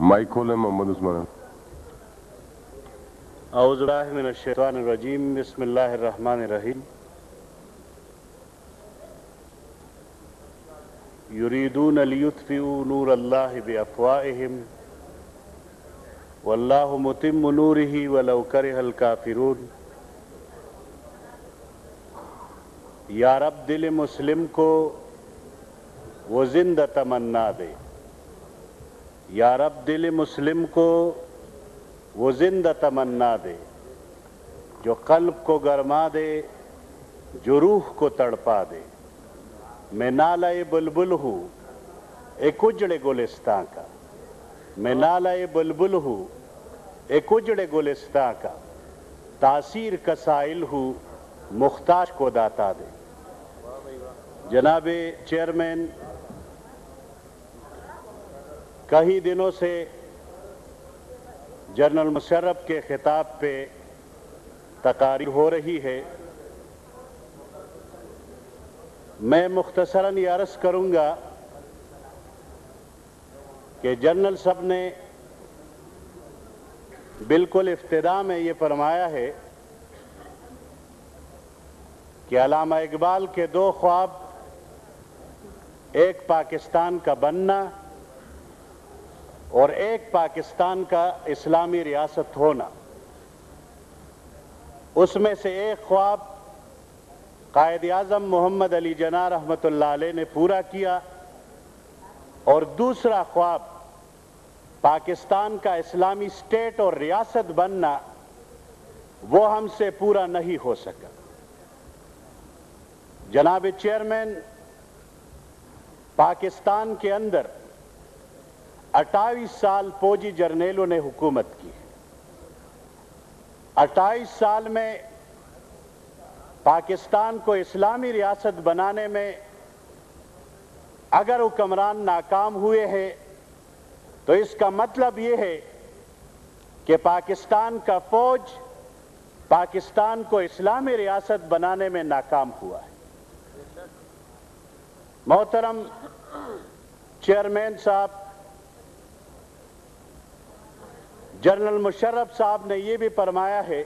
Mic کھولیں محمد عثمان. اعوذ باللہ من الشیطان الرجیم. بسم اللہ الرحمن الرحیم. یریدون لیطفئوا نور اللہ بافواہہم واللہ متم نورہ ولو کرہ الکافرون. یا رب دل مسلم کو وہ زندہ تمنا دے. یا رب دل مسلم کو وہ زندہ تمنا دے جو قلب کو گرما دے جو روح کو تڑپا دے. میں نالہ بلبل ہوں ایک اجڑے گلستان کا. میں نالہ بلبل ہوں ایک اجڑے گلستان کا. تاثیر کا سائل ہوں محتاج کو داتا دے. جناب چیئرمین، کئی دنوں سے جنرل مشرف کے خطاب پہ تقاریر ہو رہی ہے. میں مختصراً یہ عرض کروں گا کہ جنرل صاحب نے بالکل ابتدا میں یہ فرمایا ہے کہ علامہ اقبال کے دو خواب، ایک پاکستان کا بننا اور ایک پاکستان کا اسلامی ریاست ہونا. اس میں سے ایک خواب قائد اعظم محمد علی جناح رحمۃ اللہ علیہ نے پورا کیا اور دوسرا خواب پاکستان کا اسلامی اسٹیٹ اور ریاست بننا وہ ہم سے پورا نہیں ہو سکا. جناب چیئرمین، پاکستان کے اندر 28 سال فوجی جرنیلوں نے حکومت کی. 28 سال میں پاکستان کو اسلامی ریاست بنانے میں اگر حکمران ناکام ہوئے ہیں تو اس کا مطلب یہ ہے کہ پاکستان کا فوج پاکستان کو اسلامی ریاست بنانے میں ناکام ہوا ہے. محترم چیئرمین صاحب، جنرل مشرف صاحب نے یہ بھی فرمایا ہے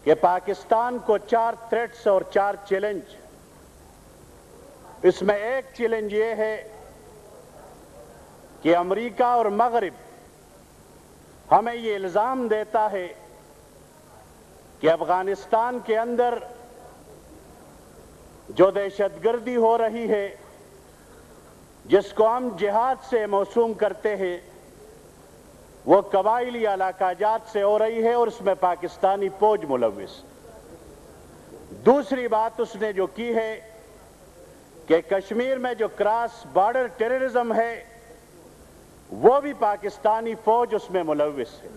کہ پاکستان کو 4 تھریٹس اور 4 چیلنج. اس میں ایک چیلنج یہ ہے کہ امریکہ اور مغرب ہمیں یہ الزام دیتا ہے کہ افغانستان کے اندر جو دہشت گردی ہو رہی ہے، جس کو ہم جہاد سے موسوم کرتے ہیں، وہ قبائلی علاقہ جات سے ہو رہی ہے اور اس میں پاکستانی فوج ملوث. دوسری بات اس نے جو کی ہے کہ کشمیر میں جو کراس بارڈر ٹیررزم ہے وہ بھی پاکستانی فوج اس میں ملوث ہے.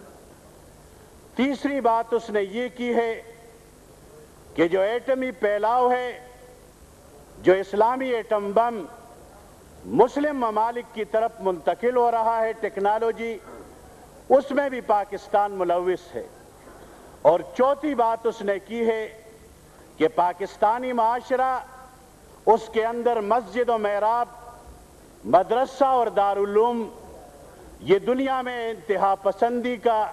تیسری بات اس نے یہ کی ہے کہ جو ایٹمی پھیلاؤ ہے، جو اسلامی ایٹم بم مسلم ممالک کی طرف منتقل ہو رہا ہے ٹیکنالوجی، اس میں بھی پاکستان ملوث ہے. اور چوتھی بات اس نے کی ہے کہ پاکستانی معاشرہ، اس کے اندر مسجد و محراب، مدرسہ اور دارالعلوم، یہ دنیا میں انتہا پسندی کا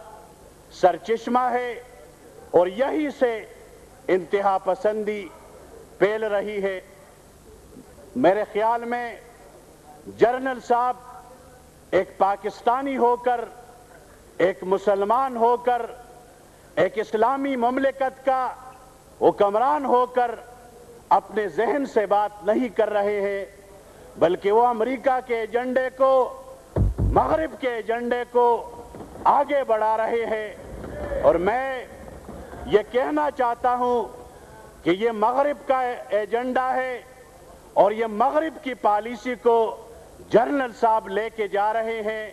سرچشمہ ہے اور یہی سے انتہا پسندی پھیل رہی ہے. میرے خیال میں جنرل صاحب ایک پاکستانی ہو کر، ایک مسلمان ہو کر، ایک اسلامی مملکت کا حکمران ہو کر اپنے ذہن سے بات نہیں کر رہے ہیں، بلکہ وہ امریکہ کے ایجنڈے کو، مغرب کے ایجنڈے کو آگے بڑھا رہے ہیں. اور میں یہ کہنا چاہتا ہوں کہ یہ مغرب کا ایجنڈا ہے اور یہ مغرب کی پالیسی کو جنرل صاحب لے کے جا رہے ہیں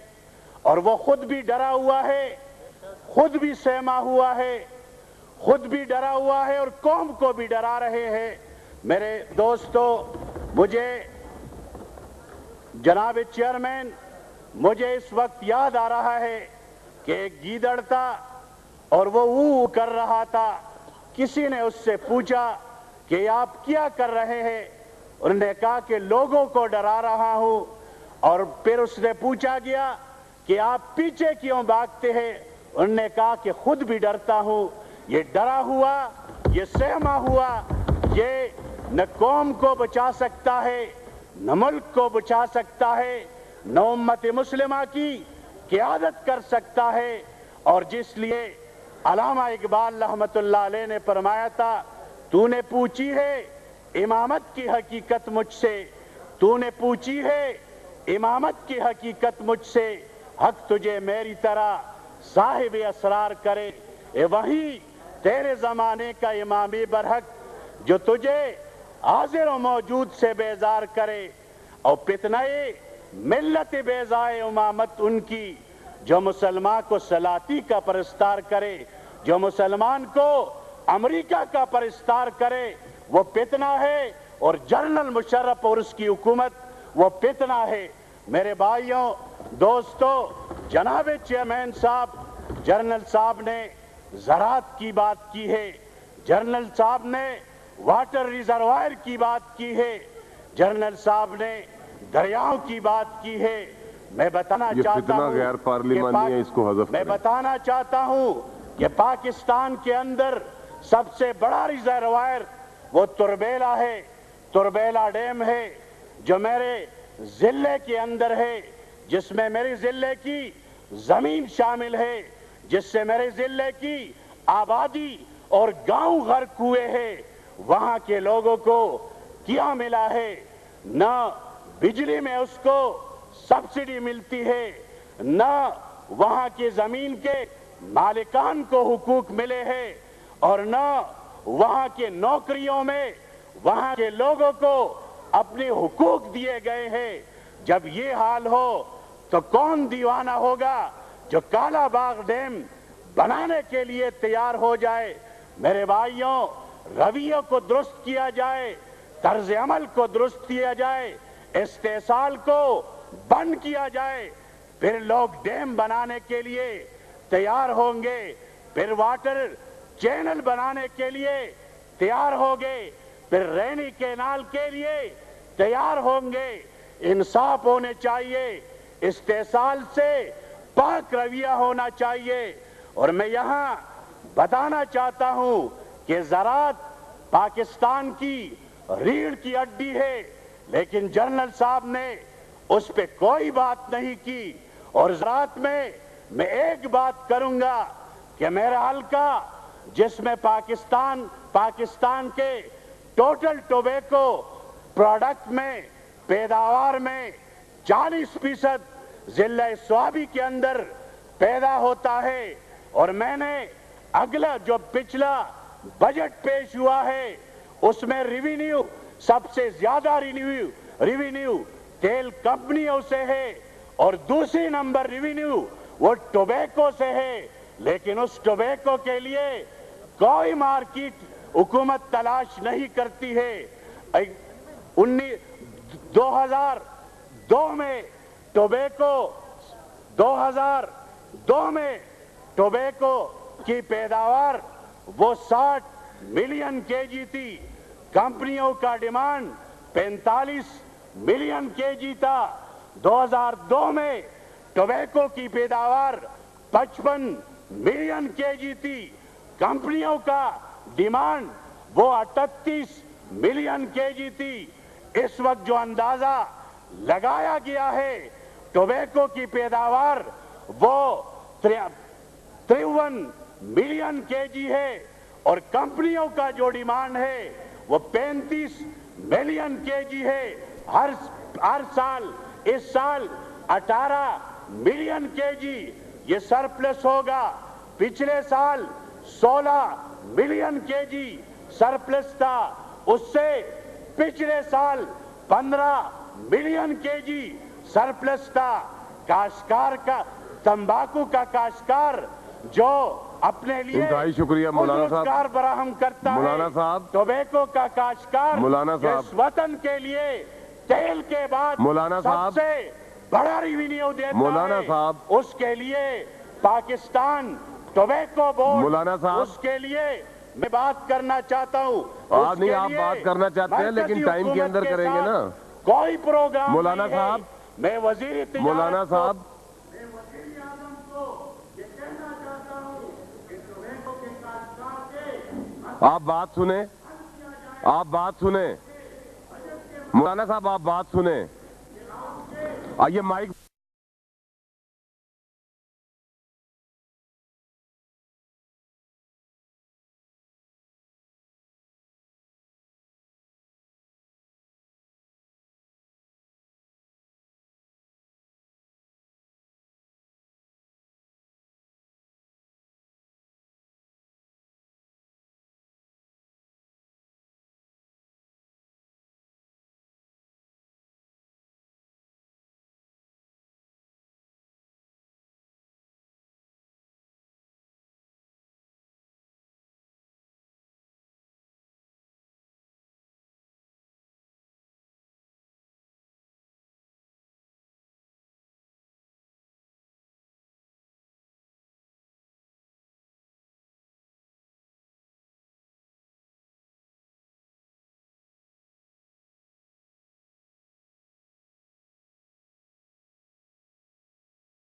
اور وہ خود بھی ڈرا ہوا ہے، خود بھی سہما ہوا ہے، خود بھی ڈرا ہوا ہے اور قوم کو بھی ڈرا رہے ہیں. میرے دوستو، مجھے جناب چیئرمین، مجھے اس وقت یاد آ رہا ہے کہ ایک گیدڑ تھا اور وہ او کر رہا تھا. کسی نے اس سے پوچھا کہ آپ کیا کر رہے ہیں؟ انہوں نے کہا کہ لوگوں کو ڈرا رہا ہوں. اور پھر اس نے پوچھا گیا کہ آپ پیچھے کیوں بھاگتے ہیں؟ انہوں نے کہا کہ خود بھی ڈرتا ہوں، یہ ڈرا ہوا، یہ سہما ہوا، یہ نہ قوم کو بچا سکتا ہے، نہ ملک کو بچا سکتا ہے، نہ امت مسلمہ کی قیادت کر سکتا ہے۔ اور جس لیے علامہ اقبال رحمت اللہ علیہ نے فرمایا تھا، تو نے پوچھی ہے امامت کی حقیقت مجھ سے، تو نے پوچھی ہے امامت کی حقیقت مجھ سے، حق تجھے میری طرح صاحب اسرار کرے۔ اے وہی تیرے زمانے کا امام برحق جو تجھے حاضر و موجود سے بیزار کرے، اور فتنہ ملت بیزائے امامت ان کی جو مسلمان کو سلاطی کا پرستار کرے، جو مسلمان کو امریکہ کا پرستار کرے، وہ فتنہ ہے، اور جنرل مشرف اور اس کی حکومت وہ فتنہ ہے۔ میرے بھائیوں، دوستو، جناب چیئرمین صاحب، جنرل صاحب نے زراعت کی بات کی ہے، جنرل صاحب نے واٹر ریزروائر کی بات کی ہے، جنرل صاحب نے دریاؤں کی بات کی ہے۔ میں بتانا چاہتا ہوں غیر پارلیمانی ہے، اس کو حذف میں کریں۔ بتانا چاہتا ہوں کہ پاکستان کے اندر سب سے بڑا ریزروائر وہ تربیلا ہے، تربیلا ڈیم ہے، جو میرے ضلع کے اندر ہے، جس میں میری ضلع کی زمین شامل ہے، جس سے میرے ضلع کی آبادی اور گاؤں غرق ہوئے ہیں۔ وہاں کے لوگوں کو کیا ملا ہے؟ نہ بجلی میں اس کو سبسڈی ملتی ہے، نہ وہاں کی زمین کے مالکان کو حقوق ملے ہیں، اور نہ وہاں کے نوکریوں میں وہاں کے لوگوں کو اپنے حقوق دیے گئے ہیں۔ جب یہ حال ہو تو کون دیوانہ ہوگا جو کالا باغ ڈیم بنانے کے لیے تیار ہو جائے؟ میرے بھائیوں، رویوں کو درست کیا جائے، طرز عمل کو درست کیا جائے، استحصال کو بند کیا جائے، پھر لوگ ڈیم بنانے کے لیے تیار ہوں گے، پھر واٹر چینل بنانے کے لیے تیار ہوں گے، پھر رینی کینال کے لیے تیار ہوں گے۔ انصاف ہونے چاہیے، استحصال سے پاک رویہ ہونا چاہیے۔ اور میں یہاں بتانا چاہتا ہوں کہ زراعت پاکستان کی ریڑھ کی ہڈی ہے، لیکن جنرل صاحب نے اس پہ کوئی بات نہیں کی۔ اور زراعت میں ایک بات کروں گا کہ میرا حلقہ، جس میں پاکستان کے ٹوٹل ٹوبیکو پروڈکٹ میں پیداوار میں 40% ضلع سوابی کے اندر پیدا ہوتا ہے، اور میں نے اگلا جو پچھلا بجٹ پیش ہوا ہے اس میں ریوینیو سب سے زیادہ ریوینیو تیل کمپنیوں سے ہے، اور دوسری نمبر ریوینیو وہ ٹوبیکو سے ہے، لیکن اس ٹوبیکو کے لیے کوئی مارکیٹ حکومت تلاش نہیں کرتی ہے۔ 2002 میں ٹوبیکو کی پیداوار وہ 60 ملین کے جی تھی، کمپنیوں کا ڈیمانڈ 45 ملین کے جی تھا۔ 2002 میں ٹوبیکو کی پیداوار 55 ملین کے جی تھی، کمپنیوں کا ڈیمانڈ وہ 38 ملین کے جی تھی۔ اس وقت جو اندازہ لگایا گیا ہے ٹوبیکو کی پیداوار وہ 53 ملین کے جی ہے، اور کمپنیوں کا جو ڈیمانڈ ہے وہ 35 ملین کے جی ہے۔ ہر سال، اس سال 18 ملین کے جی یہ سرپلس ہوگا۔ پچھلے سال 16 ملین کے جی سرپلس تھا، اس سے پچھلے سال 15 ملین کے جی سرپلس تھا۔ کاشتکار کا، تمباکو کا کاشتکار جو اپنے لیے انتہائی شکریہ مولانا صاحب، روزگار فراہم کرتا مولانا ہے، صاحب، ٹوبیکو کا کاشتکار مولانا صاحب، اس وطن کے لیے تیل کے بعد مولانا سب صاحب، سے بڑا ریوینیو دیتا مولانا ہے، صاحب، اس کے لیے پاکستان ٹوبیکو بورڈ، مولانا صاحب، اس کے لیے میں بات کرنا چاہتا ہوں۔ نہیں، آپ بات کرنا چاہتے ہیں لیکن ٹائم کے اندر کریں گے نا۔ کوئی پروگرام مولانا نہیں ہے۔ صاحب، میں وزیر تجارت مولانا صاحب، آپ بات سنیں، آپ بات سنیں، مولانا صاحب آپ بات سنیں، آئیے مائک